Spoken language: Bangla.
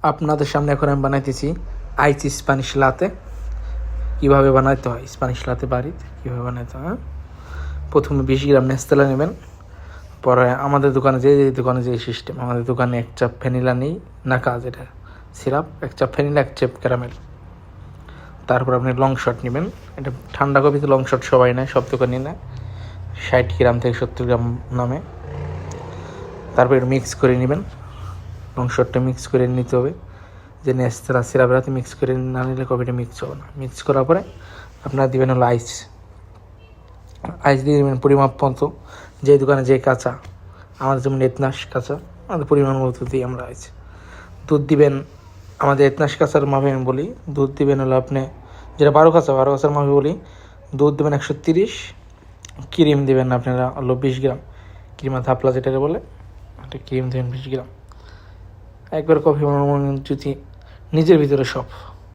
আপনাদের সামনে এখন আমি বানাইতেছি আইস স্প্যানিশ লাতে। কীভাবে বানাইতে হয় স্প্যানিশ লাতে বাড়িতে কীভাবে বানাইতে হয়, প্রথমে 20 গ্রাম নেস্তেলা নেবেন। পরে আমাদের দোকানে দোকানে যে সিস্টেম, আমাদের দোকানে 1 চাপ ভ্যানিলা নেই না, কাজ এটা সিরাপ, 1 চাপ ভ্যানিলা, 1 চাপ ক্যারামেল। তারপর আপনি লং শট নেবেন। এটা ঠান্ডা কফিতে লং শট সবাই নেয়, সব দোকানে নেয়, 60 গ্রাম থেকে 70 গ্রাম নামে। তারপর এটা মিক্স করে নেবেন, লং শটটা মিক্স করে নিতে হবে। যে নেস্তেলা সিরাপের হাতে মিক্স করে না নিলে কফিটা মিক্স হবে না। মিক্স করার পরে আপনারা দেবেন হলো আইস দিয়ে দেবেন পরিমাপ মতো, যে দোকানে যে কাঁচা, আমাদের যেমন এতনাস কাঁচা, আমাদের পরিমাণ মতো দিই আমরা আইস। দুধ দিবেন, আমাদের এতনাস কাঁচার মাপে আমি বলি, দুধ দিবেন হলো আপনি যেটা 12 কাঁচার মাপে বলি, দুধ দেবেন 130। ক্রিম দেবেন আপনারা হলো 20 গ্রাম, ক্রিমা থাপলা যেটাকে বলে, একটা ক্রিম দেবেন 20 গ্রাম। একবার কফি বানানো যদি নিজের ভিতরে সব